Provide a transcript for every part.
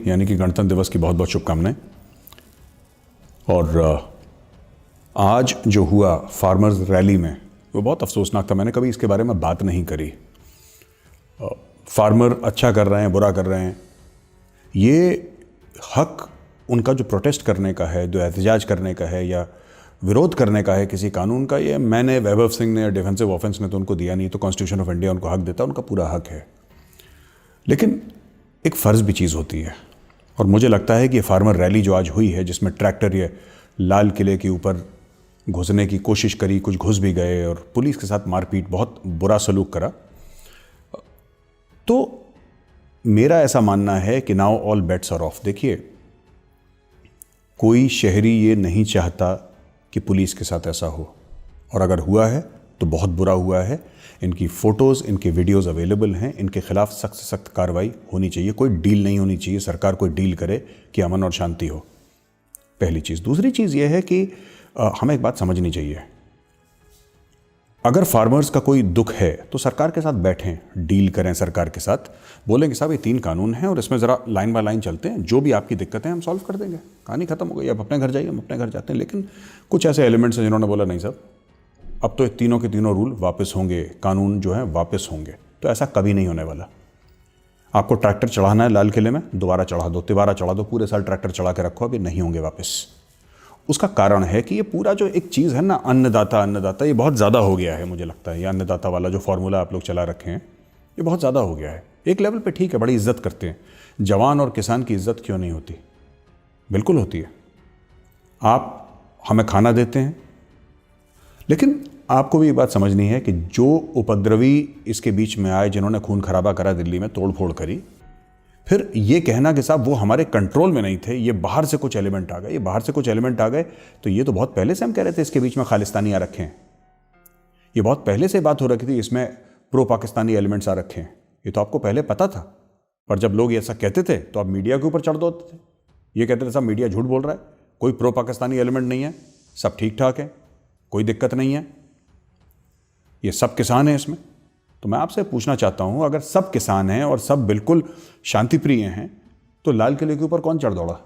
यानी कि गणतंत्र दिवस की बहुत बहुत शुभकामनाएं। और आज जो हुआ फार्मर्स रैली में वो बहुत अफसोसनाक था। मैंने कभी इसके बारे में बात नहीं करी। फार्मर अच्छा कर रहे हैं, बुरा कर रहे हैं, ये हक उनका जो प्रोटेस्ट करने का है, जो एहतजाज करने का है या विरोध करने का है किसी कानून का, ये मैंने वैभव सिंह ने या डिफेंसिव ऑफेंस ने तो उनको दिया नहीं। तो कॉन्स्टिट्यूशन ऑफ इंडिया उनको हक देता है, उनका पूरा हक है। लेकिन एक फ़र्ज़ भी चीज़ होती है और मुझे लगता है कि ये फार्मर रैली जो आज हुई है, जिसमें ट्रैक्टर ये लाल किले के ऊपर घुसने की कोशिश करी, कुछ घुस भी गए और पुलिस के साथ मारपीट, बहुत बुरा सलूक करा, तो मेरा ऐसा मानना है कि now all bets are off. देखिए, कोई शहरी ये नहीं चाहता कि पुलिस के साथ ऐसा हो, और अगर हुआ है तो बहुत बुरा हुआ है। इनकी फ़ोटोज़, इनके वीडियोज़ अवेलेबल हैं। इनके खिलाफ सख्त से सख्त कार्रवाई होनी चाहिए। कोई डील नहीं होनी चाहिए, सरकार कोई डील करे कि अमन और शांति हो, पहली चीज़। दूसरी चीज़ यह है कि हमें एक बात समझनी चाहिए, अगर फार्मर्स का कोई दुख है तो सरकार के साथ बैठें, डील करें सरकार के साथ, बोलें कि साहब ये 3 कानून हैं और इसमें ज़रा लाइन बाय लाइन चलते हैं, जो भी आपकी दिक्कतें हैं हम सॉल्व कर देंगे, कहानी खत्म हो गई, अब अपने घर जाइए, हम अपने घर जाते हैं। लेकिन कुछ ऐसे एलिमेंट्स हैं जिन्होंने बोला नहीं साहब, अब तो तीनों के तीनों रूल वापस होंगे, कानून जो है वापस होंगे। तो ऐसा कभी नहीं होने वाला। आपको ट्रैक्टर चढ़ाना है लाल किले में, दोबारा चढ़ा दो, तिबारा चढ़ा दो, पूरे साल ट्रैक्टर चढ़ा के रखो, अभी नहीं होंगे वापस। उसका कारण है कि ये पूरा जो एक चीज़ है ना, अन्नदाता, ये बहुत ज़्यादा हो गया है। मुझे लगता है ये अन्नदाता वाला जो फॉर्मूला आप लोग चला रखे हैं, ये बहुत ज़्यादा हो गया है। एक लेवल पे ठीक है, बड़ी इज्जत करते हैं, जवान और किसान की इज्जत क्यों नहीं होती? बिल्कुल होती है। आप हमें खाना देते हैं, लेकिन आपको भी ये बात समझनी है कि जो उपद्रवी इसके बीच में आए, जिन्होंने खून खराबा करा, दिल्ली में तोड़ फोड़ करी, फिर ये कहना कि साहब वो हमारे कंट्रोल में नहीं थे, ये बाहर से कुछ एलिमेंट आ गए, ये बाहर से कुछ एलिमेंट आ गए, तो ये तो बहुत पहले से हम कह रहे थे इसके बीच में खालिस्तानी आ रखे हैं। ये बहुत पहले से बात हो रखी थी, इसमें प्रो पाकिस्तानी एलिमेंट्स आ रखे हैं। ये तो आपको पहले पता था, पर जब लोग ऐसा कहते थे तो आप मीडिया के ऊपर चढ़ दौड़ते थे। ये कहते थे साहब मीडिया झूठ बोल रहा है, कोई प्रो पाकिस्तानी एलिमेंट नहीं है, सब ठीक ठाक है, कोई दिक्कत नहीं है, ये सब किसान हैं इसमें। तो मैं आपसे पूछना चाहता हूं, अगर सब किसान हैं और सब बिल्कुल शांति प्रिय हैं, तो लाल किले के ऊपर कौन चढ़ दौड़ा?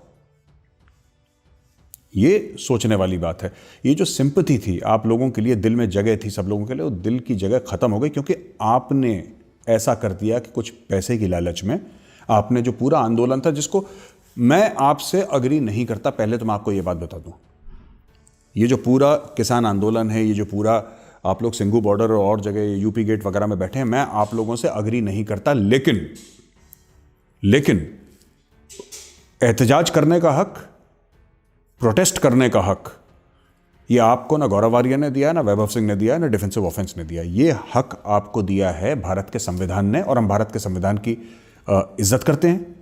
ये सोचने वाली बात है। ये जो सिंपैथी थी आप लोगों के लिए, दिल में जगह थी सब लोगों के लिए, वो दिल की जगह खत्म हो गई, क्योंकि आपने ऐसा कर दिया कि कुछ पैसे की लालच में आपने जो पूरा आंदोलन था, जिसको मैं आपसे अग्री नहीं करता, पहले तो मैं आपको ये बात बता दूं, ये जो पूरा किसान आंदोलन है, ये जो पूरा आप लोग सिंघू बॉर्डर और जगह यूपी गेट वगैरह में बैठे हैं, मैं आप लोगों से अग्री नहीं करता, लेकिन एहतजाज करने का हक, प्रोटेस्ट करने का हक, ये आपको ना गौरव आर्य ने दिया, ना वैभव सिंह ने दिया, ना डिफेंसिव ऑफेंस ने दिया। ये हक आपको दिया है भारत के संविधान ने, और हम भारत के संविधान की इज्जत करते हैं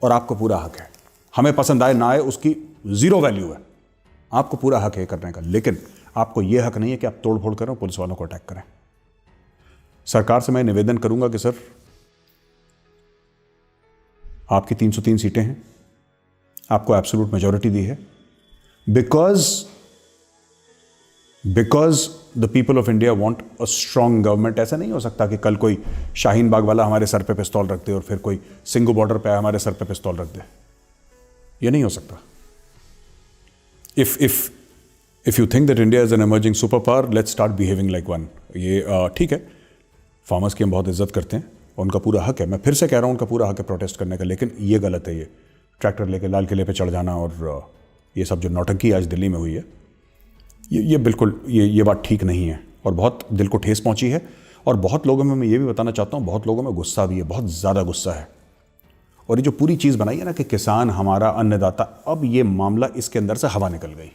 और आपको पूरा हक है। हमें पसंद आए ना आए, उसकी जीरो वैल्यू है, आपको पूरा हक है करने का। लेकिन आपको यह हक नहीं है कि आप तोड़ फोड़ करें, पुलिस वालों को अटैक करें। सरकार से मैं निवेदन करूंगा कि सर, आपकी 303 सीटें हैं, आपको एब्सोल्यूट मेजॉरिटी दी है, because the people of India want a strong government. ऐसा नहीं हो सकता कि कल कोई शाहीन बाग वाला हमारे सर पे पिस्तौल रख दे और फिर कोई सिंघू बॉर्डर पे हमारे सर पे पिस्तौल रख दे। ये नहीं हो सकता। If you think that India is an emerging superpower, let's start behaving like one. ये ठीक है, फार्मर्स की हम बहुत इज्जत करते हैं और उनका पूरा हक है, मैं फिर से कह रहा हूँ उनका पूरा हक है प्रोटेस्ट करने का, लेकिन ये गलत है। ये ट्रैक्टर लेके लाल किले पे चढ़ जाना और ये सब जो नौटंकी आज दिल्ली में हुई है, ये बिल्कुल ये बात ठीक नहीं है और बहुत दिल को ठेस पहुँची है। और बहुत लोगों में मैं ये भी बताना चाहता हूँ, बहुत लोगों में गुस्सा भी है, बहुत ज़्यादा गुस्सा है। और ये जो पूरी चीज़ बनाई है ना कि किसान हमारा अन्नदाता, अब ये मामला इसके अंदर से हवा निकल गई।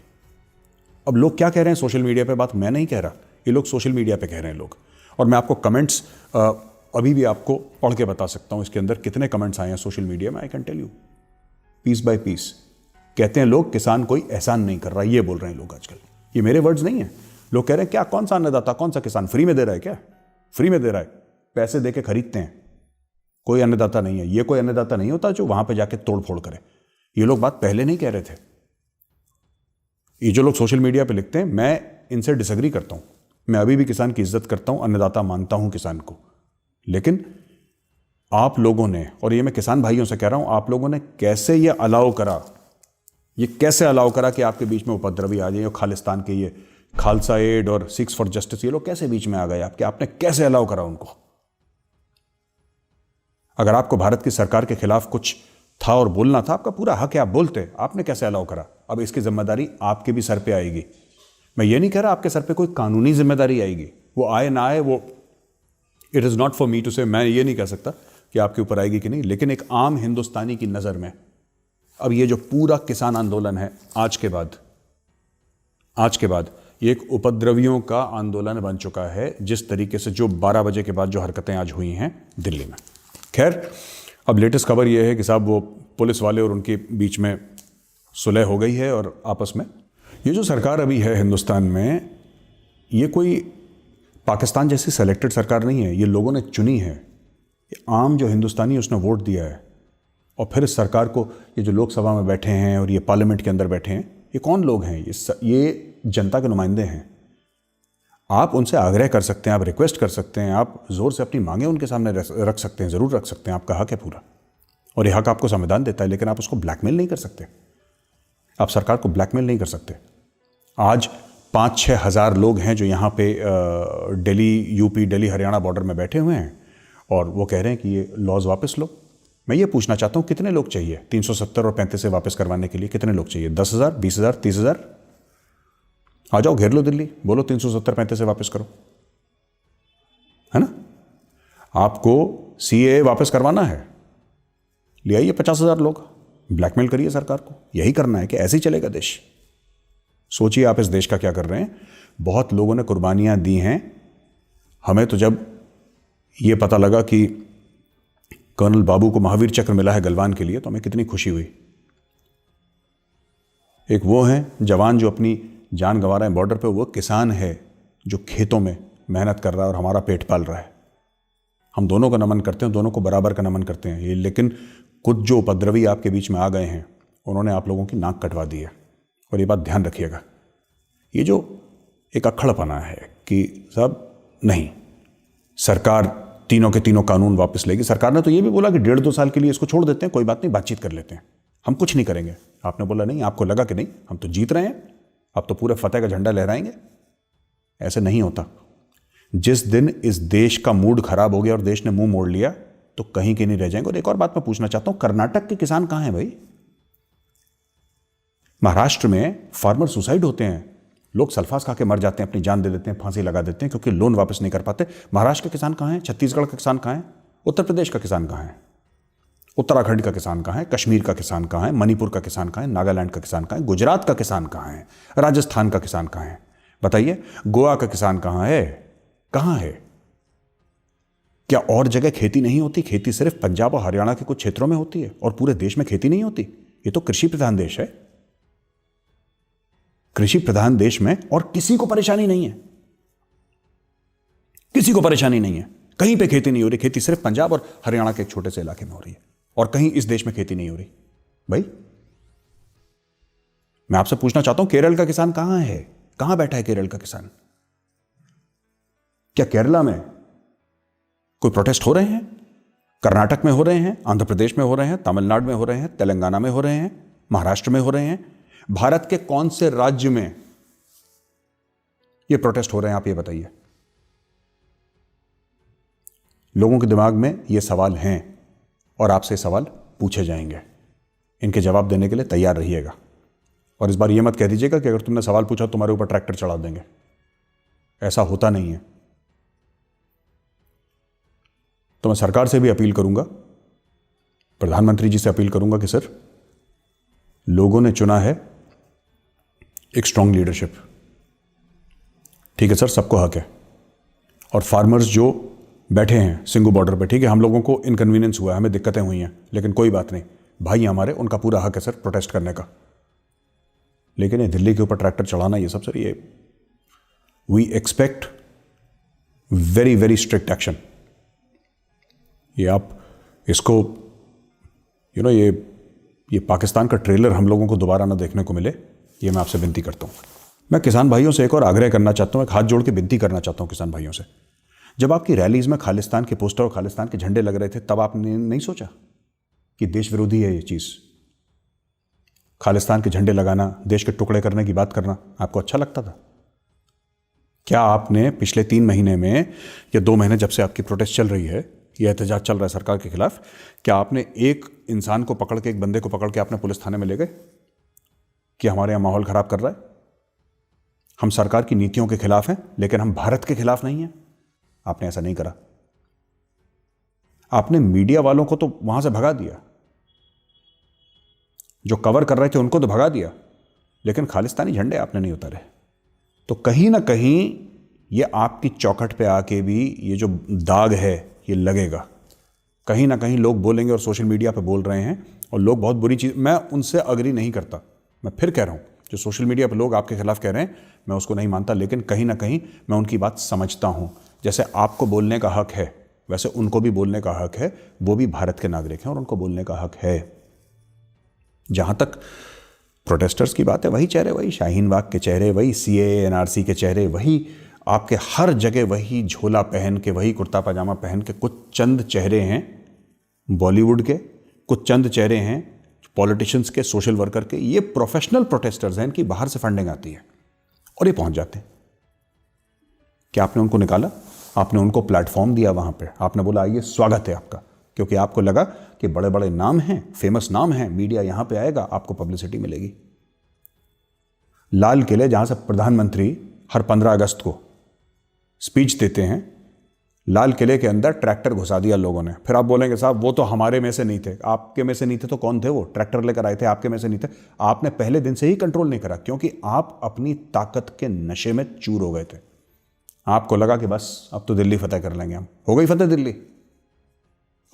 अब लोग क्या कह रहे हैं सोशल मीडिया पे, बात मैं नहीं कह रहा, ये लोग सोशल मीडिया पे कह रहे हैं लोग। और मैं आपको कमेंट्स अभी भी आपको पढ़ के बता सकता हूँ इसके अंदर कितने कमेंट्स आए हैं सोशल मीडिया में, I can tell you, piece by piece. कहते हैं लोग किसान कोई एहसान नहीं कर रहा, ये बोल रहे हैं लोग आजकल। ये मेरे वर्ड्स नहीं है, लोग कह रहे हैं क्या, कौन सा अन्नदाता, कौन सा किसान फ्री में दे रहा है? क्या फ्री में दे रहा है? पैसे दे के खरीदते हैं। कोई अन्नदाता नहीं है, ये कोई अन्नदाता नहीं होता जो वहां पर जाके तोड़ फोड़ करे। ये लोग बात पहले नहीं कह रहे थे। ये जो लोग सोशल मीडिया पे लिखते हैं, मैं इनसे डिसएग्री करता हूं। मैं अभी भी किसान की इज्जत करता हूं, अन्नदाता मानता हूं किसान को, लेकिन आप लोगों ने, और ये मैं किसान भाइयों से कह रहा हूं, आप लोगों ने कैसे ये अलाउ करा, ये कैसे अलाउ करा कि आपके बीच में उपद्रवी आ जाए, और खालिस्तान के ये खालसा एड और सिक्स फॉर जस्टिस, ये लोग कैसे बीच में आ गए आपके? आपने कैसे अलाउ करा उनको? अगर आपको भारत की सरकार के खिलाफ कुछ था और बोलना था, आपका पूरा हक है, आप बोलते, आपने कैसे अलाउ करा? अब इसकी जिम्मेदारी आपके भी सर पे आएगी। मैं ये नहीं कह रहा आपके सर पे कोई कानूनी जिम्मेदारी आएगी, वो आए ना आए, वो it is not for me to say, मैं ये नहीं कह सकता कि आपके ऊपर आएगी कि नहीं, लेकिन एक आम हिंदुस्तानी की नज़र में अब ये जो पूरा किसान आंदोलन है आज के बाद ये एक उपद्रवियों का आंदोलन बन चुका है, जिस तरीके से जो 12 बजे के बाद जो हरकतें आज हुई हैं दिल्ली में। खैर, अब लेटेस्ट खबर यह है कि साहब वो पुलिस वाले और उनके बीच में सुलह हो गई है, और आपस में ये जो सरकार अभी है हिंदुस्तान में, ये कोई पाकिस्तान जैसी सेलेक्टेड सरकार नहीं है, ये लोगों ने चुनी है। ये आम जो हिंदुस्तानी उसने वोट दिया है, और फिर इस सरकार को, ये जो लोकसभा में बैठे हैं और ये पार्लियामेंट के अंदर बैठे हैं, ये कौन लोग हैं? ये जनता के नुमाइंदे हैं। आप उनसे आग्रह कर सकते हैं, आप रिक्वेस्ट कर सकते हैं, आप जोर से अपनी मांगें उनके सामने रख सकते हैं, ज़रूर रख सकते हैं, आपका हक है पूरा, और ये हक आपको संविधान देता है, लेकिन आप उसको ब्लैकमेल नहीं कर सकते, आप सरकार को ब्लैकमेल नहीं कर सकते। आज 5-6 हज़ार लोग हैं जो यहाँ पे दिल्ली, यूपी, दिल्ली हरियाणा बॉर्डर में बैठे हुए हैं, और वो कह रहे हैं कि ये लॉज वापस लो। मैं ये पूछना चाहता हूँ, कितने लोग चाहिए 370 और 35 से वापस करवाने के लिए? कितने लोग चाहिए? 10,000, 20,000, 30,000? आ जाओ, घेर लो दिल्ली, बोलो 370-35 से वापस करो, है ना? आपको CAA वापस करवाना है, ले आइए 50,000 लोग, ब्लैकमेल करिए सरकार को। यही करना है कि ऐसे ही चलेगा देश? सोचिए आप इस देश का क्या कर रहे हैं। बहुत लोगों ने कुर्बानियां दी हैं। हमें तो जब ये पता लगा कि कर्नल बाबू को महावीर चक्र मिला है गलवान के लिए, तो हमें कितनी खुशी हुई। एक वो हैं जवान जो अपनी जान गंवा रहे हैं बॉर्डर पे, वो किसान है जो खेतों में मेहनत कर रहा है और हमारा पेट पाल रहा है। हम दोनों को नमन करते हैं, दोनों को बराबर का नमन करते हैं ये। लेकिन कुछ जो उपद्रवी आपके बीच में आ गए हैं, उन्होंने आप लोगों की नाक कटवा दी है, और ये बात ध्यान रखिएगा। ये जो एक अक्खड़पना है कि सब नहीं, सरकार तीनों के तीनों कानून वापस लेगी। सरकार ने तो ये भी बोला कि 1.5-2 साल के लिए इसको छोड़ देते हैं, कोई बात नहीं, बातचीत कर लेते हैं, हम कुछ नहीं करेंगे। आपने बोला नहीं, आपको लगा कि नहीं हम तो जीत रहे हैं, अब तो पूरे फतेह का झंडा लहराएंगे। ऐसे नहीं होता। जिस दिन इस देश का मूड खराब हो गया और देश ने मुंह मोड़ लिया, तो कहीं के नहीं रह जाएंगे। और एक और बात मैं पूछना चाहता हूं, कर्नाटक के किसान कहां हैं भाई? महाराष्ट्र में फार्मर सुसाइड होते हैं, लोग सल्फास खा के मर जाते हैं, अपनी जान दे देते हैं, फांसी लगा देते हैं क्योंकि लोन वापस नहीं कर पाते। महाराष्ट्र के किसान कहां हैं? छत्तीसगढ़ का किसान कहां है? उत्तर प्रदेश का किसान कहां है? उत्तराखंड का किसान कहां है? कश्मीर का किसान कहां है? मणिपुर का किसान कहां है? नागालैंड का किसान कहां है? गुजरात का किसान कहां है? राजस्थान का किसान कहां है? बताइए, गोवा का किसान कहां है? कहां है? क्या और जगह खेती नहीं होती? खेती सिर्फ पंजाब और हरियाणा के कुछ क्षेत्रों में होती है और पूरे देश में खेती नहीं होती? ये तो कृषि प्रधान देश है। कृषि प्रधान देश में और किसी को परेशानी नहीं है, किसी को परेशानी नहीं है। कहीं पे खेती नहीं हो रही, खेती सिर्फ पंजाब और हरियाणा के एक छोटे से इलाके में हो रही है, और कहीं इस देश में खेती नहीं हो रही। भाई मैं आपसे पूछना चाहता हूं, केरल का किसान कहां है? कहां बैठा है केरल का किसान? क्या केरला में कोई प्रोटेस्ट हो रहे हैं? कर्नाटक में हो रहे हैं, आंध्र प्रदेश में हो रहे हैं, तमिलनाडु में हो रहे हैं, तेलंगाना में हो रहे हैं, महाराष्ट्र में हो रहे हैं। भारत के कौन से राज्य में ये प्रोटेस्ट हो रहे हैं, आप ये बताइए। लोगों के दिमाग में ये सवाल हैं और आपसे सवाल पूछे जाएंगे। इनके जवाब देने के लिए तैयार रहिएगा। और इस बार ये मत कह दीजिएगा कि अगर तुमने सवाल पूछा तुम्हारे ऊपर ट्रैक्टर चढ़ा देंगे। ऐसा होता नहीं है। तो मैं सरकार से भी अपील करूंगा, प्रधानमंत्री जी से अपील करूंगा कि सर, लोगों ने चुना है एक स्ट्रांग लीडरशिप। ठीक है सर, सबको हक है। और फार्मर्स जो बैठे हैं सिंगू बॉर्डर पे, ठीक है, हम लोगों को इनकन्वीनियंस हुआ है, हमें दिक्कतें हुई हैं, लेकिन कोई बात नहीं, भाई हमारे, उनका पूरा हक है सर प्रोटेस्ट करने का। लेकिन ये दिल्ली के ऊपर ट्रैक्टर चढ़ाना, ये सब सर, ये we expect very very strict action. ये आप इसको ये पाकिस्तान का ट्रेलर हम लोगों को दोबारा ना देखने को मिले, ये मैं आपसे विनती करता हूँ। मैं किसान भाइयों से एक और आग्रह करना चाहता हूँ, एक हाथ जोड़ के विनती करना चाहता हूँ किसान भाइयों से। जब आपकी रैलीज में खालिस्तान के पोस्टर और खालिस्तान के झंडे लग रहे थे तब आपने नहीं सोचा कि देश विरोधी है ये चीज़? खालिस्तान के झंडे लगाना, देश के टुकड़े करने की बात करना आपको अच्छा लगता था? क्या आपने पिछले 3 महीने में या 2 महीने जब से आपकी प्रोटेस्ट चल रही है या एहतजाज चल रहा है सरकार के खिलाफ, क्या आपने एक इंसान को पकड़ के, एक बंदे को पकड़ के आपने पुलिस थाने में ले गए कि हमारे यहाँ माहौल खराब कर रहा है, हम सरकार की नीतियों के खिलाफ हैं लेकिन हम भारत के खिलाफ नहीं हैं? आपने ऐसा नहीं करा। आपने मीडिया वालों को तो वहां से भगा दिया, जो कवर कर रहे थे उनको तो भगा दिया, लेकिन खालिस्तानी झंडे आपने नहीं उतारे। तो कहीं ना कहीं ये आपकी चौखट पे आके भी ये जो दाग है ये लगेगा। कहीं ना कहीं लोग बोलेंगे और सोशल मीडिया पे बोल रहे हैं और लोग बहुत बुरी चीज़, मैं उनसे अग्री नहीं करता, मैं फिर कह रहा हूँ जो सोशल मीडिया पे लोग आपके खिलाफ कह रहे हैं मैं उसको नहीं मानता, लेकिन कहीं ना कहीं मैं उनकी बात समझता हूँ। जैसे आपको बोलने का हक है वैसे उनको भी बोलने का हक है, वो भी भारत के नागरिक हैं और उनको बोलने का हक है। जहाँ तक प्रोटेस्टर्स की बात है, वही चेहरे, वही शाहीन बाग के चेहरे, वही सीएए एनआरसी के चेहरे, वही आपके हर जगह वही झोला पहन के, वही कुर्ता पजामा पहन के कुछ चंद चेहरे हैं बॉलीवुड के, कुछ चंद चेहरे हैं पॉलिटिशियंस के, सोशल वर्कर के। ये प्रोफेशनल प्रोटेस्टर्स हैं, इनकी बाहर से फंडिंग आती है और ये पहुंच जाते हैं। क्या आपने उनको निकाला? आपने उनको प्लेटफॉर्म दिया वहां पे, आपने बोला आइए स्वागत है आपका, क्योंकि आपको लगा कि बड़े बड़े नाम हैं, फेमस नाम हैं, मीडिया यहां पे आएगा, आपको पब्लिसिटी मिलेगी। लाल किले जहां से प्रधानमंत्री हर 15 अगस्त को स्पीच देते हैं, लाल किले के अंदर ट्रैक्टर घुसा दिया लोगों ने। फिर आप बोलेंगे साहब वो तो हमारे में से नहीं थे। आपके में से नहीं थे तो कौन थे वो? ट्रैक्टर लेकर आए थे, आपके में से नहीं थे। आपने पहले दिन से ही कंट्रोल नहीं करा, क्योंकि आप अपनी ताकत के नशे में चूर हो गए थे। आपको लगा कि बस अब तो दिल्ली फतेह कर लेंगे हम। हो गई फतेह दिल्ली,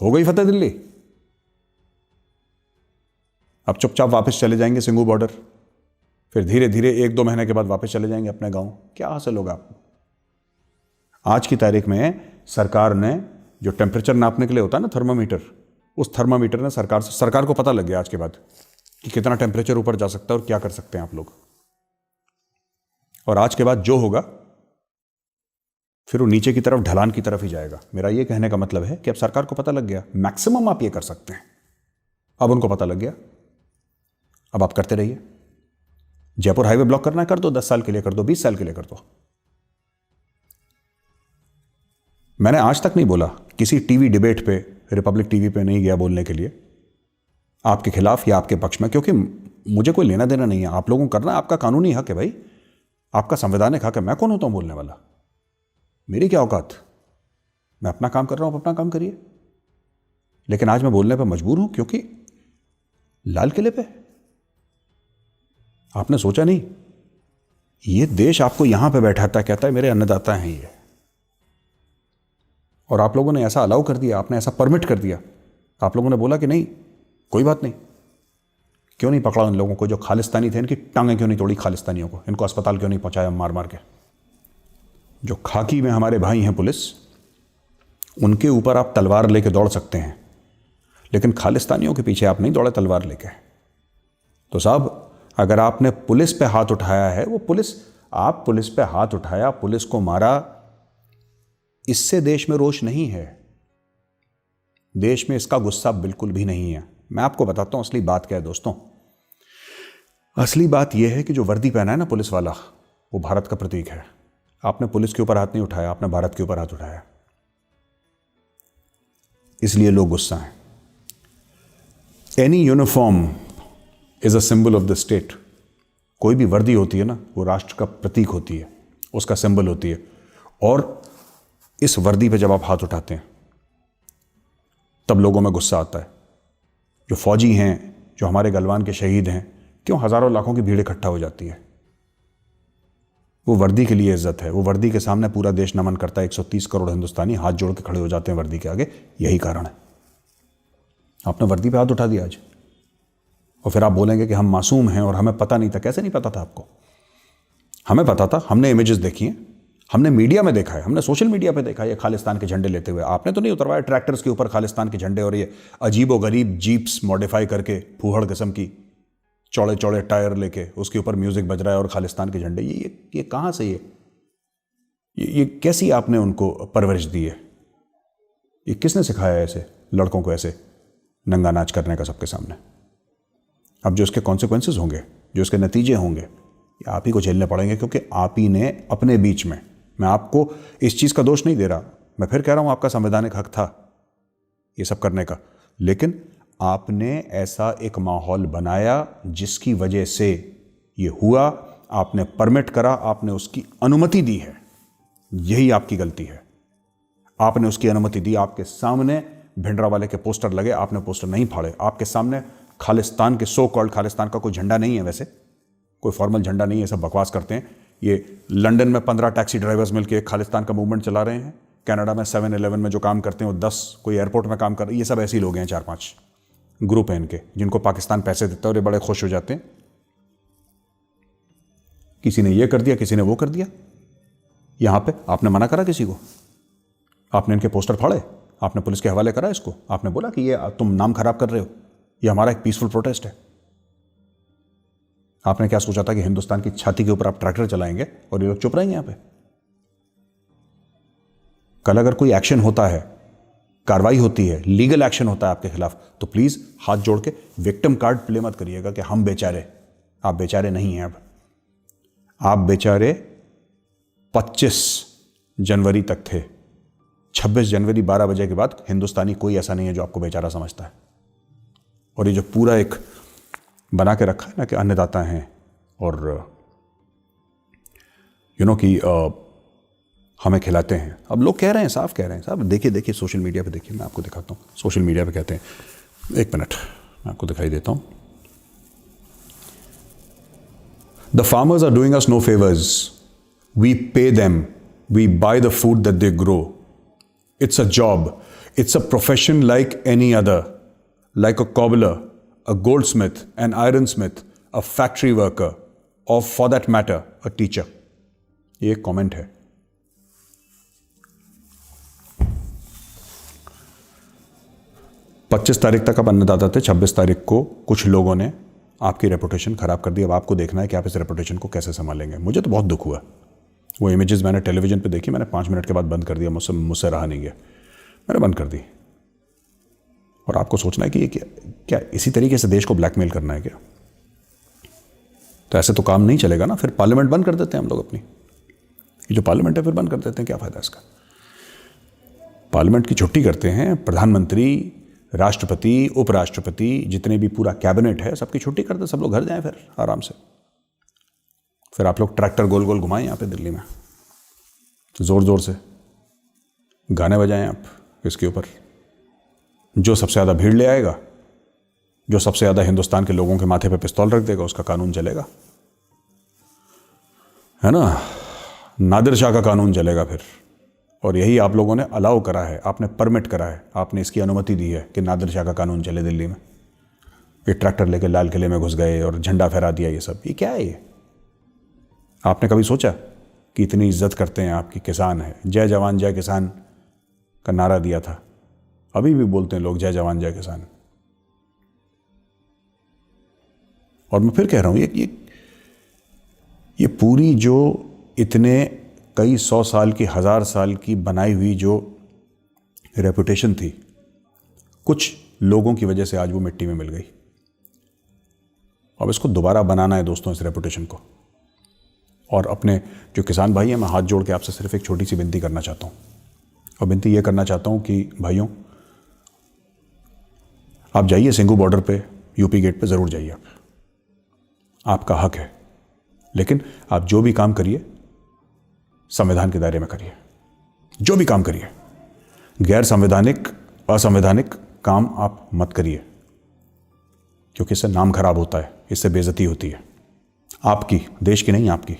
हो गई फतेह दिल्ली। अब चुपचाप वापस चले जाएंगे सिंघू बॉर्डर, फिर धीरे धीरे 1-2 महीने के बाद वापस चले जाएंगे अपने गांव। क्या हासिल होगा आपको? आज की तारीख में सरकार ने जो टेम्परेचर नापने के लिए होता है ना थर्मामीटर, उस थर्मामीटर ने सरकार को पता लग गया आज के बाद कि कितना टेम्परेचर ऊपर जा सकता है और क्या कर सकते हैं आप लोग। और आज के बाद जो होगा फिर वो नीचे की तरफ, ढलान की तरफ ही जाएगा। मेरा ये कहने का मतलब है कि अब सरकार को पता लग गया, मैक्सिमम आप ये कर सकते हैं। अब उनको पता लग गया, अब आप करते रहिए। जयपुर हाईवे ब्लॉक करना है कर दो, 10 साल के लिए कर दो, 20 साल के लिए कर दो। मैंने आज तक नहीं बोला, किसी टीवी डिबेट पे, रिपब्लिक टीवी पे नहीं गया बोलने के लिए आपके खिलाफ या आपके पक्ष में, क्योंकि मुझे कोई लेना देना नहीं है। आप लोगों को करना, आपका कानूनी हक है भाई, आपका संवैधानिक हक है। मैं कौन होता हूं बोलने वाला? मेरी क्या औकात? मैं अपना काम कर रहा हूं, अपना काम करिए। लेकिन आज मैं बोलने पर मजबूर हूं क्योंकि लाल किले पे आपने सोचा नहीं, ये देश आपको यहां पे बैठाता, कहता है मेरे अन्नदाता हैं ये, और आप लोगों ने ऐसा अलाउ कर दिया, आपने ऐसा परमिट कर दिया। आप लोगों ने बोला कि नहीं कोई बात नहीं। क्यों नहीं पकड़ा उन लोगों को जो खालिस्तानी थे? इनकी टांगें क्यों नहीं तोड़ी खालिस्तानियों को? इनको अस्पताल क्यों नहीं पहुंचाया मार मार के? जो खाकी में हमारे भाई हैं पुलिस, उनके ऊपर आप तलवार लेके दौड़ सकते हैं, लेकिन खालिस्तानियों के पीछे आप नहीं दौड़े तलवार लेके। तो साहब अगर आपने पुलिस पे हाथ उठाया है, वो पुलिस, आप पुलिस पे हाथ उठाया, पुलिस को मारा, इससे देश में रोष नहीं है, देश में इसका गुस्सा बिल्कुल भी नहीं है। मैं आपको बताता हूं असली बात क्या है दोस्तों। असली बात यह है कि जो वर्दी पहना है ना पुलिस वाला, वो भारत का प्रतीक है। आपने पुलिस के ऊपर हाथ नहीं उठाया, आपने भारत के ऊपर हाथ उठाया, इसलिए लोग गुस्सा हैं। Any uniform is a symbol of the state. कोई भी वर्दी होती है ना, वो राष्ट्र का प्रतीक होती है, उसका सिंबल होती है। और इस वर्दी पे जब आप हाथ उठाते हैं तब लोगों में गुस्सा आता है। जो फौजी हैं, जो हमारे गलवान के शहीद हैं, क्यों हजारों लाखों की भीड़ इकट्ठा हो जाती है? वो वर्दी के लिए इज्जत है, वो वर्दी के सामने पूरा देश नमन करता है। 130 करोड़ हिंदुस्तानी हाथ जोड़ के खड़े हो जाते हैं वर्दी के आगे, यही कारण है। आपने वर्दी पे हाथ उठा दिया आज, और फिर आप बोलेंगे कि हम मासूम हैं और हमें पता नहीं था। कैसे नहीं पता था आपको? हमें पता था, हमने इमेजेस देखी हैं, हमने मीडिया में देखा है, हमने सोशल मीडिया पे देखा है ये खालिस्तान के झंडे लेते हुए। आपने तो नहीं उतरवाया ट्रैक्टर्स के ऊपर खालिस्तान के झंडे, और ये अजीबो गरीब जीप्स मॉडिफाई करके फूहड़ किस्म की, चौड़े चौड़े टायर लेके उसके ऊपर म्यूजिक बज रहा है और खालिस्तान के झंडे। ये कहाँ से? ये कैसी आपने उनको परवरिश दी है? ये किसने सिखाया है ऐसे लड़कों को ऐसे नंगा नाच करने का सबके सामने? अब जो इसके कॉन्सिक्वेंसेस होंगे, जो इसके नतीजे होंगे, ये आप ही को झेलने पड़ेंगे, क्योंकि आप ही ने अपने बीच में, मैं आपको इस चीज़ का दोष नहीं दे रहा, मैं फिर कह रहा हूँ आपका संवैधानिक हक था ये सब करने का, लेकिन आपने ऐसा एक माहौल बनाया जिसकी वजह से ये हुआ। आपने परमिट करा, आपने उसकी अनुमति दी है, यही आपकी गलती है। आपने उसकी अनुमति दी, आपके सामने भिंडरावाले के पोस्टर लगे, आपने पोस्टर नहीं फाड़े। आपके सामने खालिस्तान के, सो कॉल्ड खालिस्तान का कोई झंडा नहीं है, वैसे कोई फॉर्मल झंडा नहीं है, सब बकवास करते हैं। ये लंदन में 15 टैक्सी ड्राइवर्स मिलकर खालिस्तान का मूवमेंट चला रहे हैं, कनाडा में 7-11 में जो काम करते हैं वो 10 कोई एयरपोर्ट में काम कर रहे हैं, ये सब ऐसे ही लोग हैं, 4-5 ग्रुप हैं इनके, जिनको पाकिस्तान पैसे देता है और ये बड़े खुश हो जाते हैं। किसी ने ये कर दिया, किसी ने वो कर दिया। यहां पे आपने मना करा किसी को? आपने इनके पोस्टर फाड़े? आपने पुलिस के हवाले करा इसको? आपने बोला कि ये तुम नाम खराब कर रहे हो, ये हमारा एक पीसफुल प्रोटेस्ट है? आपने क्या सोचा था कि हिंदुस्तान की छाती के ऊपर आप ट्रैक्टर चलाएंगे और ये लोग चुप रहेंगे? यहां पे कल अगर कोई एक्शन होता है, कार्रवाई होती है, लीगल एक्शन होता है आपके खिलाफ, तो प्लीज हाथ जोड़ के विक्टिम कार्ड प्ले मत करिएगा कि हम बेचारे। आप बेचारे नहीं हैं। अब आप बेचारे 25 जनवरी तक थे। 26 जनवरी 12 बजे के बाद हिंदुस्तानी कोई ऐसा नहीं है जो आपको बेचारा समझता है। और ये जो पूरा एक बना के रखा है ना कि अन्नदाता हैं और कि हमें खिलाते हैं। अब लोग कह रहे हैं, साफ कह रहे हैं, साहब देखिए सोशल मीडिया पे देखिए, मैं आपको दिखाता हूँ। सोशल मीडिया पे कहते हैं, एक मिनट मैं आपको दिखाई देता हूँ। The farmers are doing us no favors. We pay them. We buy the food that they grow. It's a job. It's a profession like any other. Like a cobbler, a goldsmith, an ironsmith, a factory worker, or for that matter, a teacher. ये एक comment है। पच्चीस तारीख तक आप अन्नदाता थे, 26 तारीख को कुछ लोगों ने आपकी रेपुटेशन खराब कर दी। अब आपको देखना है कि आप इस रेपुटेशन को कैसे संभालेंगे। मुझे तो बहुत दुख हुआ, वो इमेजेस मैंने टेलीविजन पे देखी, मैंने 5 मिनट के बाद बंद कर दिया, मुझसे रहा नहीं गया, मैंने बंद कर दी। और आपको सोचना है कि ये क्या इसी तरीके से देश को ब्लैकमेल करना है क्या? तो ऐसे तो काम नहीं चलेगा ना। फिर पार्लियामेंट बंद कर देते हैं हम लोग अपनी, ये जो पार्लियामेंट है फिर बंद कर देते हैं, क्या फायदा इसका? पार्लियामेंट की छुट्टी करते हैं, प्रधानमंत्री, राष्ट्रपति, उपराष्ट्रपति, जितने भी पूरा कैबिनेट है सबकी छुट्टी कर दे, सब लोग घर जाएं फिर आराम से। फिर आप लोग ट्रैक्टर गोल गोल घुमाएं यहाँ पे दिल्ली में, जोर जोर से गाने बजाएं आप इसके ऊपर। जो सबसे ज़्यादा भीड़ ले आएगा, जो सबसे ज़्यादा हिंदुस्तान के लोगों के माथे पे पिस्तौल रख देगा, उसका कानून चलेगा, है ना? नादिर शाह का कानून चलेगा फिर। और यही आप लोगों ने अलाउ करा है, आपने परमिट करा है, आपने इसकी अनुमति दी है कि नादिर शाह का कानून चले दिल्ली में। ये ट्रैक्टर लेके लाल किले में घुस गए और झंडा फहरा दिया, ये सब ये क्या है? ये आपने कभी सोचा कि इतनी इज्जत करते हैं आपकी किसान है, जय जवान जय किसान का नारा दिया था, अभी भी बोलते हैं लोग जय जवान जय किसान। और मैं फिर कह रहा हूं, ये पूरी जो इतने कई 100 साल की, 1000 साल की बनाई हुई जो रेपुटेशन थी, कुछ लोगों की वजह से आज वो मिट्टी में मिल गई। अब इसको दोबारा बनाना है दोस्तों, इस रेपुटेशन को। और अपने जो किसान भाई हैं, मैं हाथ जोड़ के आपसे सिर्फ एक छोटी सी विनती करना चाहता हूँ। और विनती ये करना चाहता हूँ कि भाइयों, आप जाइए सिंघू बॉर्डर पे, यूपी गेट पे ज़रूर जाइए, आपका हक है। लेकिन आप जो भी काम करिए संविधान के दायरे में करिए। जो भी काम करिए, गैर संवैधानिक, असंवैधानिक काम आप मत करिए, क्योंकि इससे नाम खराब होता है, इससे बेइज्जती होती है आपकी, देश की नहीं, आपकी।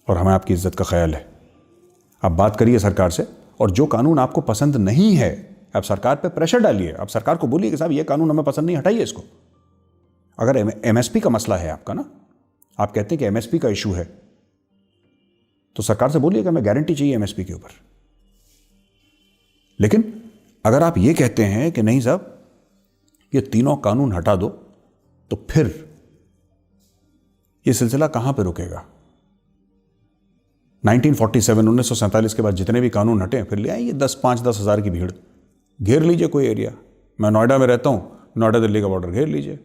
और हमें आपकी इज्जत का ख्याल है। आप बात करिए सरकार से, और जो कानून आपको पसंद नहीं है, आप सरकार पे प्रेशर डालिए। आप सरकार को बोलिए कि साहब ये कानून हमें पसंद नहीं, हटाइए इसको। अगर एमएसपी का मसला है आपका ना, आप कहते हैं कि एमएसपी का इशू है, तो सरकार से बोलिए कि हमें गारंटी चाहिए एमएसपी के ऊपर। लेकिन अगर आप ये कहते हैं कि नहीं साहब ये तीनों कानून हटा दो, तो फिर ये सिलसिला कहां पे रुकेगा? 1947 1947 के बाद जितने भी कानून हटे फिर ले आइए 10 हज़ार की भीड़, घेर लीजिए कोई एरिया। मैं नोएडा में रहता हूँ, नोएडा दिल्ली का बॉर्डर घेर लीजिए,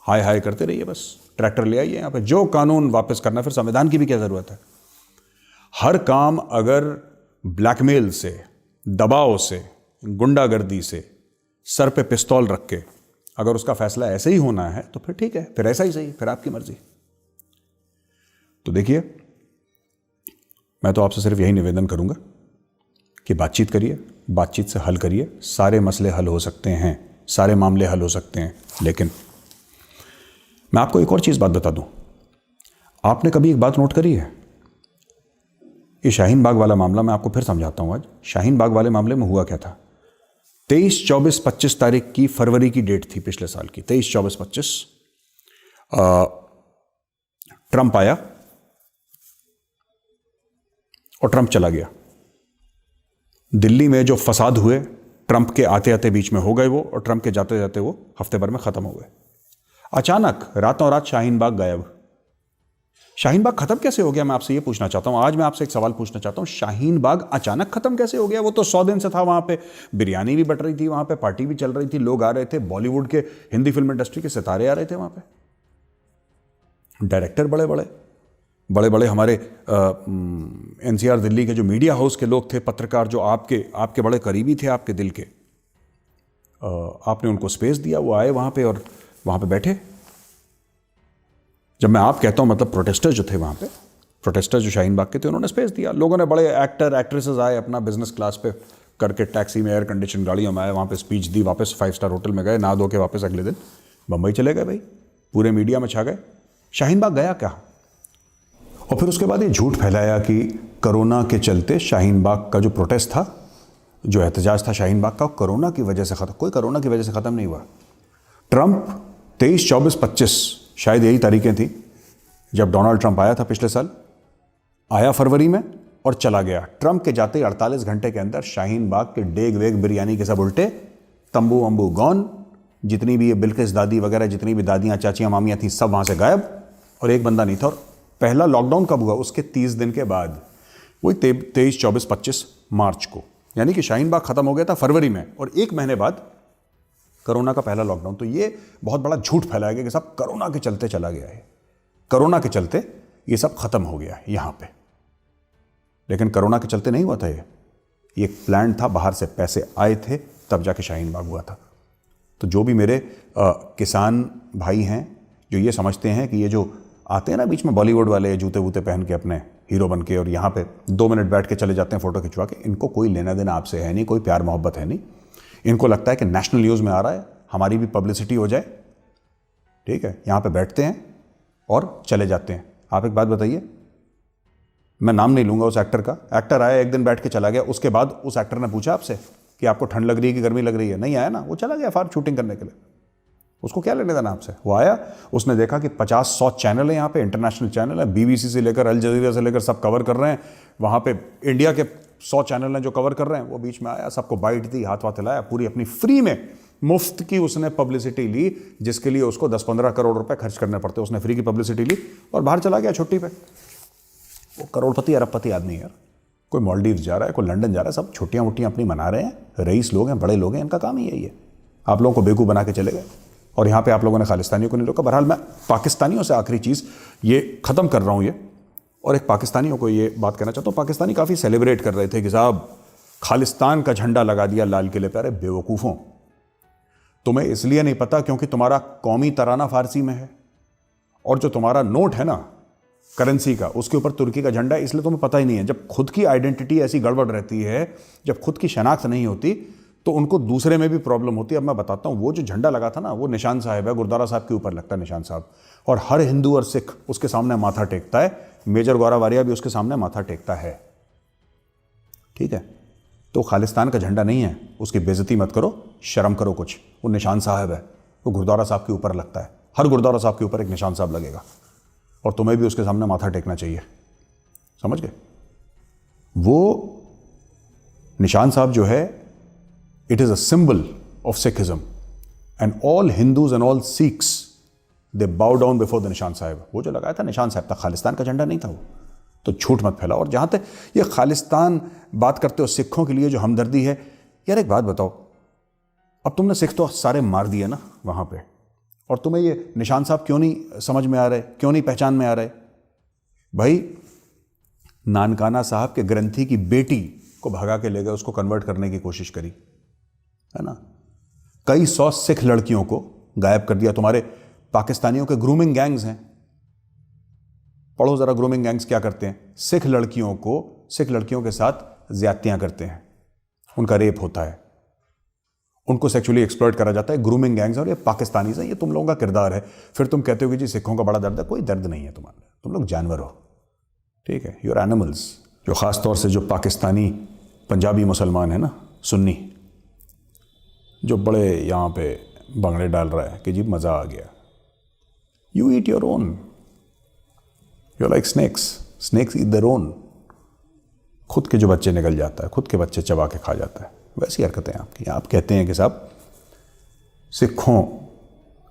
हाय हाय करते रहिए, बस ट्रैक्टर ले आइए यहाँ पे, जो कानून वापस करना। फिर संविधान की भी क्या ज़रूरत है? हर काम अगर ब्लैकमेल से, दबाव से, गुंडागर्दी से, सर पे पिस्तौल रख के अगर उसका फैसला ऐसे ही होना है तो फिर ठीक है, फिर ऐसा ही सही, फिर आपकी मर्जी। तो देखिए, मैं तो आपसे सिर्फ यही निवेदन करूंगा कि बातचीत करिए, बातचीत से हल करिए, सारे मसले हल हो सकते हैं, सारे मामले हल हो सकते हैं। लेकिन मैं आपको एक और चीज़ बात बता दूं, आपने कभी एक बात नोट करी है? ये शाहीन बाग वाला मामला मैं आपको फिर समझाता हूं। आज शाहीन बाग वाले मामले में हुआ क्या था? 23, 24, 25 तारीख की फरवरी की डेट थी पिछले साल की, 23, 24, 25। ट्रंप आया और ट्रंप चला गया। दिल्ली में जो फसाद हुए ट्रंप के आते आते बीच में हो गए वो, और ट्रंप के जाते जाते वो हफ्ते भर में खत्म हो गए। अचानक रातों रात शाहीन बाग गायब। शाहीन बाग खत्म कैसे हो गया, मैं आपसे ये पूछना चाहता हूं। आज मैं आपसे एक सवाल पूछना चाहता हूं, शाहीन बाग अचानक खत्म कैसे हो गया? वो तो 100 दिन से था वहां पे, बिरयानी भी बट रही थी वहां पे, पार्टी भी चल रही थी, लोग आ रहे थे, बॉलीवुड के, हिंदी फिल्म इंडस्ट्री के सितारे आ रहे थे वहां पे, डायरेक्टर बड़े बड़े हमारे एनसीआर दिल्ली के जो मीडिया हाउस के लोग थे, पत्रकार जो आपके बड़े करीबी थे, आपके दिल के, आपने उनको स्पेस दिया, वो आए वहां पे और वहां पे बैठे। जब मैं आप कहता हूं मतलब प्रोटेस्टर जो थे वहां पे, प्रोटेस्टर जो शाहीन बाग के थे, उन्होंने स्पेस दिया। लोगों ने, बड़े एक्टर एक्ट्रेसेस आए, अपना बिजनेस क्लास पे करके टैक्सी में, एयर कंडीशन गाड़ियों में आए, वहां पे स्पीच दी, वापस 5 स्टार होटल में गए, नहा धो के वापस अगले दिन बंबई चले गए। भाई पूरे मीडिया में छा गए। शाहीन बाग गया क्या? और फिर उसके बाद ये झूठ फैलाया कि कोरोना के चलते शाहीन बाग का जो प्रोटेस्ट था, जो एहतजाज था शाहीन बाग का, कोरोना की वजह से खत्म। कोई कोरोना की वजह से खत्म नहीं हुआ। ट्रंप 23, 24, 25 शायद यही तारीखें थी जब डोनाल्ड ट्रंप आया था पिछले साल, आया फरवरी में और चला गया। ट्रंप के जाते 48 घंटे के अंदर शाहीन बाग के डेग वेग बिरयानी के सब उल्टे, तंबू वंबू गॉन, जितनी भी ये बिल्किस दादी वगैरह, जितनी भी दादियाँ चाचियाँ मामियाँ थी, सब वहाँ से गायब, और एक बंदा नहीं था। और पहला लॉकडाउन कब हुआ? उसके 30 दिन के बाद, वही 23, 24, 25 मार्च को। यानी कि शाहीन बाग खत्म हो गया था फरवरी में, और एक महीने बाद कोरोना का पहला लॉकडाउन। तो ये बहुत बड़ा झूठ फैलाया गया कि सब कोरोना के चलते चला गया है, कोरोना के चलते ये सब खत्म हो गया है यहां पे। लेकिन कोरोना के चलते नहीं हुआ था ये एक प्लान था, बाहर से पैसे आए थे, तब जाके शाहीन बाग हुआ था। तो जो भी मेरे किसान भाई हैं जो ये समझते हैं कि ये जो आते हैं ना बीच में बॉलीवुड वाले, जूते वूते पहन के अपने हीरो बन के, और यहाँ पे 2 मिनट बैठ के चले जाते हैं फोटो खिंचवा के, इनको कोई लेना देना आपसे है नहीं, कोई प्यार मोहब्बत है नहीं। इनको लगता है कि नेशनल न्यूज़ में आ रहा है, हमारी भी पब्लिसिटी हो जाए, ठीक है। यहाँ पे बैठते हैं और चले जाते हैं। आप एक बात बताइए, मैं नाम नहीं लूंगा उस एक्टर का, एक्टर आया एक दिन बैठ के चला गया, उसके बाद उस एक्टर ने पूछा आपसे कि आपको ठंड लग रही है कि गर्मी लग रही है? नहीं आया ना, वो चला गया फार शूटिंग करने के लिए। उसको क्या लेने देना आपसे? वो आया, उसने देखा कि 50-100 चैनल है यहाँ पे, इंटरनेशनल चैनल है, BBC से लेकर अल जजीरा से लेकर सब कवर कर रहे हैं। वहाँ पे इंडिया के 100 चैनल हैं जो कवर कर रहे हैं। वो बीच में आया, सबको बाइट दी, हाथ वाथ हिलाया, पूरी अपनी फ्री में मुफ्त की उसने पब्लिसिटी ली, जिसके लिए उसको 10-15 करोड़ रुपए खर्च करने पड़ते। उसने फ्री की पब्लिसिटी ली और बाहर चला गया छुट्टी पे। वो करोड़पति अरबपति आदमी है यार, कोई मालदीव्स जा रहा है, कोई लंदन जा रहा है, सब छुट्टियां वुट्टियां अपनी मना रहे हैं। रईस लोग हैं, बड़े लोग हैं, इनका काम ही यही है। आप लोगों को बेवकूफ़ बना के चले गए और यहाँ पे आप लोगों ने खालिस्तानियों को नहीं रोका। बहरहाल मैं पाकिस्तानियों से आखिरी चीज़ ये ख़त्म कर रहा हूँ ये, और एक पाकिस्तानियों को ये बात कहना चाहता हूँ। पाकिस्तानी काफ़ी सेलिब्रेट कर रहे थे कि साहब खालिस्तान का झंडा लगा दिया लाल किले पे। अरे बेवकूफ़ों, तुम्हें इसलिए नहीं पता क्योंकि तुम्हारा कौमी तराना फारसी में है, और जो तुम्हारा नोट है ना करेंसी का, उसके ऊपर तुर्की का झंडा है, इसलिए तुम्हें पता ही नहीं है। जब खुद की आइडेंटिटी ऐसी गड़बड़ रहती है, जब खुद की शनाख्त नहीं होती, तो उनको दूसरे में भी प्रॉब्लम होती है। अब मैं बताता हूँ, वो जो झंडा लगा था ना, वो निशान साहब है, गुरुद्वारा साहब के ऊपर लगता है निशान साहब, और हर हिंदू और सिख उसके सामने माथा टेकता है। मेजर गौरावारिया भी उसके सामने माथा टेकता है, ठीक है। तो खालिस्तान का झंडा नहीं है, उसकी बेइज्जती मत करो, शर्म करो कुछ। वो निशान साहब है, वो गुरुद्वारा साहब के ऊपर लगता है। हर गुरुद्वारा साहब के ऊपर एक निशान साहब लगेगा, और तुम्हें भी उसके सामने माथा टेकना चाहिए, समझ गए। वो निशान साहब जो है, it is a symbol of Sikhism, and all Hindus and all Sikhs दे बाउ डाउन बिफोर द निशान साहब। वो जो लगाया था निशान साहब था, खालिस्तान का झंडा नहीं था वो। तो झूठ मत फैलाओ। और जहाँ तक ये खालिस्तान बात करते हो सिखों के लिए जो हमदर्दी है, यार एक बात बताओ, अब तुमने सिख तो सारे मार दिए ना वहाँ पे, और तुम्हें ये निशान साहब क्यों नहीं समझ में आ रहे, क्यों नहीं पहचान में आ रहे? भाई नानकाना साहब के ग्रंथी की बेटी को भगा के ले गए, उसको कन्वर्ट करने की कोशिश करी, है ना। कई 100 सिख लड़कियों को गायब कर दिया। तुम्हारे पाकिस्तानियों के ग्रूमिंग गैंग्स हैं, पढ़ो जरा ग्रूमिंग गैंग्स क्या करते हैं। सिख लड़कियों के साथ ज्यादतियां करते हैं, उनका रेप होता है, उनको सेक्सुअली एक्सप्लॉइट करा जाता है। ग्रूमिंग गैंग्स, और ये पाकिस्तानी से, ये तुम लोगों का किरदार है। फिर तुम कहते हो कि जी सिखों का बड़ा दर्द है। कोई दर्द नहीं है तुम्हारे, तुम लोग जानवर हो, ठीक है, यू आर एनिमल्स। जो खास तौर से जो पाकिस्तानी पंजाबी मुसलमान है ना, सुन्नी, जो बड़े यहाँ पे बंगड़े डाल रहा है कि जी मज़ा आ गया। You eat your own, you like snakes eat their own. खुद के जो बच्चे निकल जाता है, खुद के बच्चे चबा के खा जाता है, वैसी हरकतें आपकी। आप कहते हैं कि साहब सिखों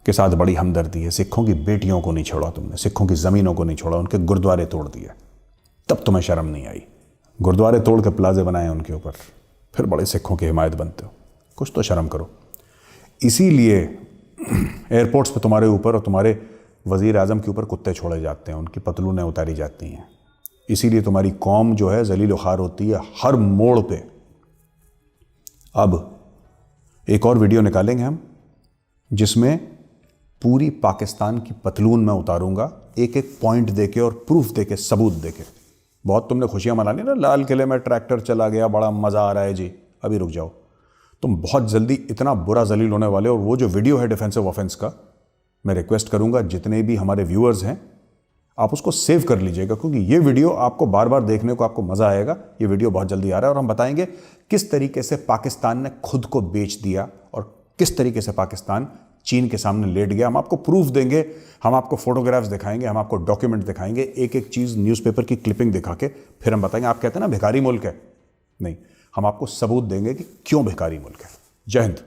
के साथ बड़ी हमदर्दी है, सिखों की बेटियों को नहीं छोड़ा तुमने, सिखों की ज़मीनों को नहीं छोड़ा, उनके गुरुद्वारे तोड़ दिए, तब तुम्हें शर्म नहीं आई। गुरुद्वारे तोड़ के प्लाजे बनाए उनके ऊपर, फिर बड़े सिखों की हिमायत बनते हो। कुछ तो शर्म करो। इसीलिए एयरपोर्ट्स पे तुम्हारे ऊपर और तुम्हारे वज़ीर आज़म के ऊपर कुत्ते छोड़े जाते हैं, उनकी पतलूनें उतारी जाती हैं। इसीलिए तुम्हारी कौम जो है जलील ख़ार होती है हर मोड़ पे। अब एक और वीडियो निकालेंगे हम, जिसमें पूरी पाकिस्तान की पतलून मैं उतारूंगा, एक एक पॉइंट देके और प्रूफ देके, सबूत देके। बहुत तुमने खुशियां मना ली ना, लाल किले में ट्रैक्टर चला गया, बड़ा मज़ा आ रहा है जी। अभी रुक जाओ, तुम बहुत जल्दी इतना बुरा जलील होने वाले हो। और वो जो वीडियो है डिफेंसिव ऑफेंस का, मैं रिक्वेस्ट करूंगा जितने भी हमारे व्यूअर्स हैं, आप उसको सेव कर लीजिएगा, क्योंकि ये वीडियो आपको बार बार देखने को आपको मज़ा आएगा। ये वीडियो बहुत जल्दी आ रहा है और हम बताएंगे किस तरीके से पाकिस्तान ने खुद को बेच दिया और किस तरीके से पाकिस्तान चीन के सामने लेट गया। हम आपको प्रूफ देंगे, हम आपको फोटोग्राफ्स दिखाएंगे, हम आपको डॉक्यूमेंट दिखाएंगे, एक एक चीज़ न्यूज़पेपर की क्लिपिंग दिखा के फिर हम बताएंगे। आप कहते हैं ना भिखारी मुल्क है, नहीं, हम आपको सबूत देंगे कि क्यों भिखारी मुल्क है। जय हिंद।